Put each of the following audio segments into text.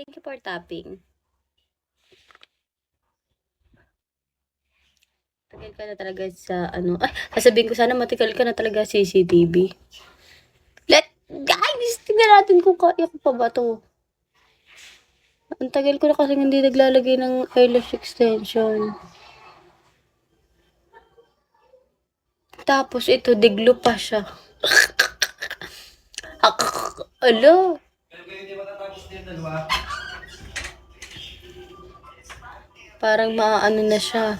Thank you for tapping. Tagal ka na talaga sa ano. Ay, sasabihin ko sana matagal ka na talaga CCTV. Guys, tingnan natin kung kaya ko pa ba to. Ang tagal ko na kasi hindi naglalagay ng eyelash extension. Tapos ito, diglo pa siya. Alo. Parang maaano na siya.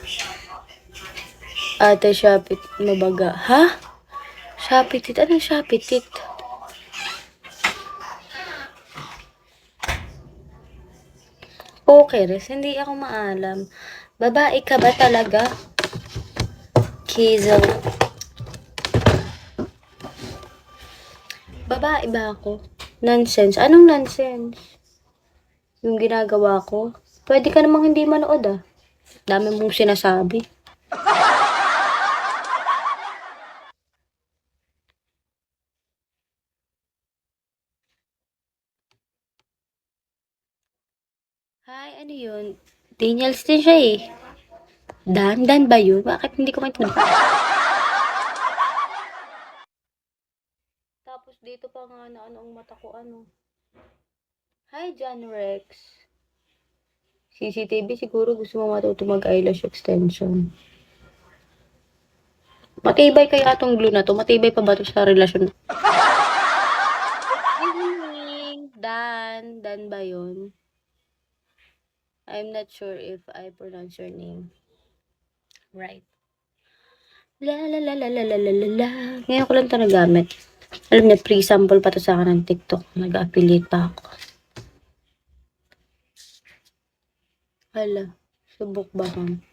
Ate, Shopee, mabaga. Ha? Shopee tit? Anong Shopee tit? Okay, res. Hindi ako maalam. Babae ka ba talaga? Kizel. Babae ba ako? Nonsense. Anong nonsense? Yung ginagawa ko? Pwede ka namang hindi manood ah. Dami mong sinasabi. Hi, ano yun? Daniels din siya eh. Dan ba yun? Bakit hindi ko maintindihan? Tapos dito pa nga na ano ang mata ko ano. Hi, John Rex. CCTV siguro gusto mo matuto mag-eyelash extension. Matibay kaya tong glue na to? Matibay pa ba to sa relasyon? Evening. Dan ba yun? I'm not sure if I pronounce your name right. La la la la la la la la la. Ngayon ko lang ito nagamit. Alam niya, pre-sample pa to sa akin ng TikTok. Nag-affiliate pa ako. Hala, subok ba kang?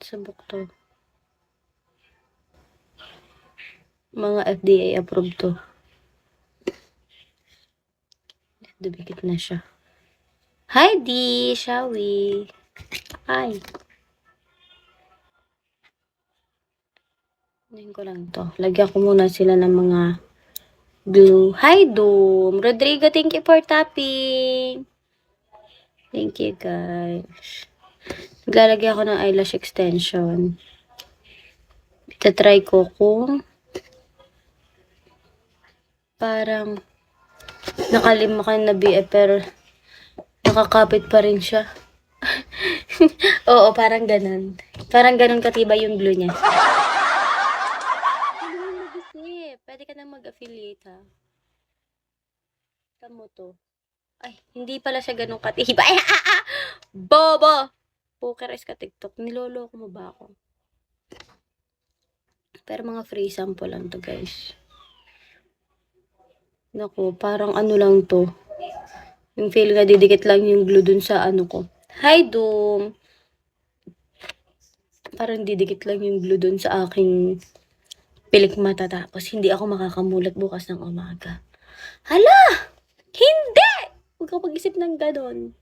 Subok to. Mga FDA approved to. Dumikit na siya. Hi, D! Shall we? Hi. Ngayon ko lang to. Lagyan ko muna sila ng mga glue. Hi, Doom! Rodrigo, thank you for tapping. Thank you, guys. Naglalagay ako ng eyelash extension. Itatry ko kung parang nakalimakan na BF pero nakakapit pa rin siya. Oo, parang ganun. Parang ganun katibay yung glue niya. Hindi mo mag-isip. Pwede ka na mag-affiliate ha. Tamo to. Ay, hindi pala siya ganun katibay. Bobo! Poker is ka TikTok. Niloloko mo ba ako? Pero mga free sample lang to, guys. Naku, parang ano lang to. Yung feel nga didikit lang yung glue dun sa ano ko. Hi, Doom! Parang didikit lang yung glue dun sa aking pilik mata. Tapos hindi ako makakamulat bukas ng umaga. Hala! Hindi! Huwag ka pag-isip ng ganon.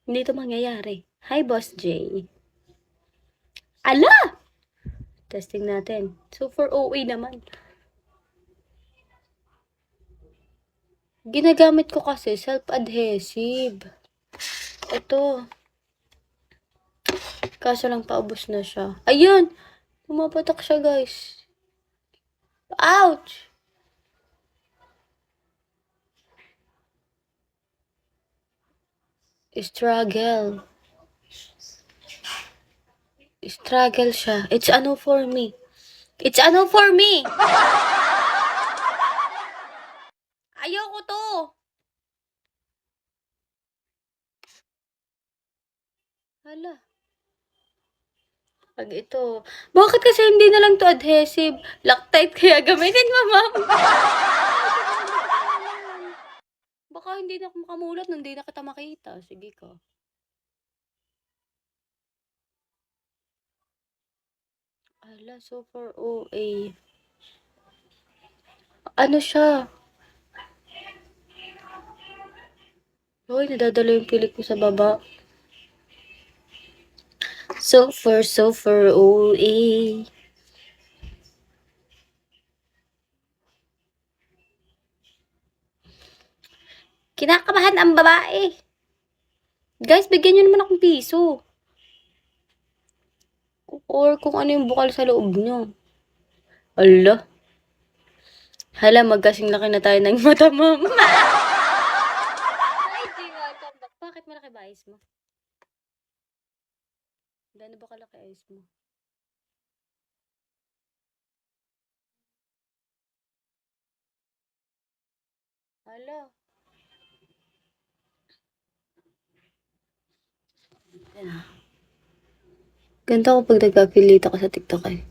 Hindi ito mangyayari. Hi, Boss J. Ala! Testing natin. So, for OA naman. Ginagamit ko kasi self-adhesive. Ito. Kaso lang paubos na siya. Ayun! Pumapatak siya, guys. Ouch! Struggle. Struggle siya. It's a no for me. It's a no for me! Ayoko to! Hala. Pag ito. Bakit kasi hindi na lang to adhesive? Loctite kaya gamitin mo, ma'am. Baka hindi na ako makamulat nung hindi na kita makita. Sige ka. Ala, super OA. Ano siya? Hoy, nadadala yung pilik ko sa baba. Super OA. Kinakabahan ang babae. Guys, bigyan nyo naman akong piso. Or kung ano yung bukal sa loob nyo. Ala. Hala, magkasing laki na tayo ng mata, ma'am. Hi, G, welcome back. Bakit malaki ba eyes mo? Gano'n ba kalaki eyes mo? Hala. Ganito ako pag nag-affiliate ako sa TikTok eh.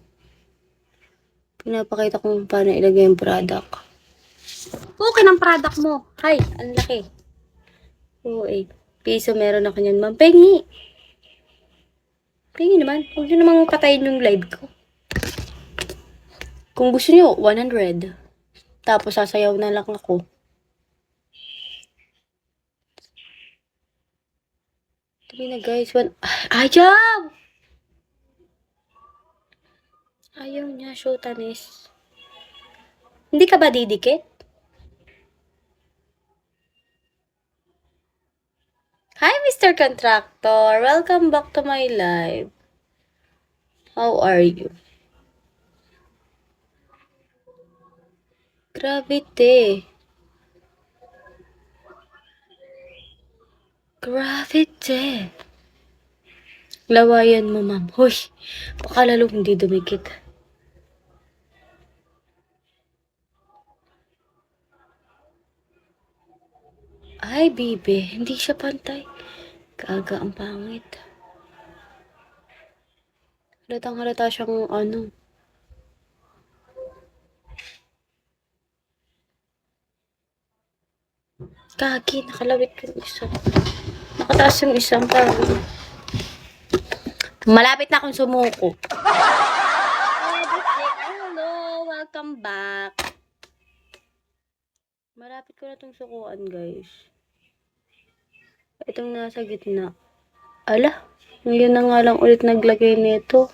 Pinapakita ko kung paano ilagay yung product. Okay ng product mo. Hi, ang laki. Oo eh. Piso meron ako niyan, ma'am. Pengi. Pengi naman. Huwag nyo namang patayin yung live ko. Kung gusto nyo, 100. Tapos sasayaw na lang ako. Tabi na guys. Ayaw! Ayaw niya, showtanis. Hindi ka ba didikit? Hi, Mr. Contractor. Welcome back to my live. How are you? Gravity. Gravity. Lawayan mo, ma'am. Hoy, baka lalo hindi dumikit. Ay, bibe. Hindi siya pantay. Kaga ang pangit. Halatang halata siyang ano. Kagi, nakalawit yung isa. Nakataas yung isang kagi. Malapit na akong sumuko. Hello, welcome back. Malapit ko na itong sukuan, guys. Itong nasa gitna. Ala, ngayon na nga lang ulit naglagay nito.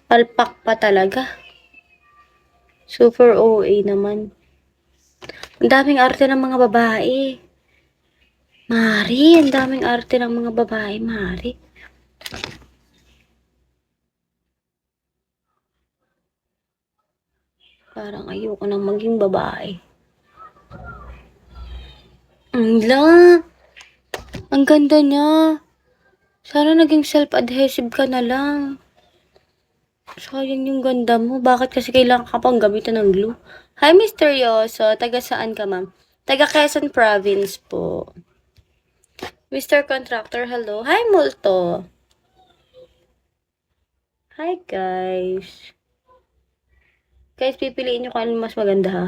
Palpak pa talaga. Super OA naman. Ang daming arte ng mga babae. Mari, ang daming arte ng mga babae, Mari. Parang ayoko nang maging babae. Ang ganda niya. Sana naging self-adhesive ka na lang. Sayang yung ganda mo. Bakit kasi kailangan ka pang gamitan ng glue? Hi, Misteryoso. Taga saan ka, ma'am? Taga Quezon Province po. Mr. Contractor, hello. Hi, Multo. Hi, guys. Guys, pipiliin nyo kung ano mas maganda, ha?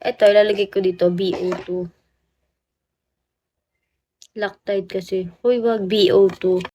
Ito, ilalagay ko dito, BO2. Loctite kasi. Uy, wag BO2.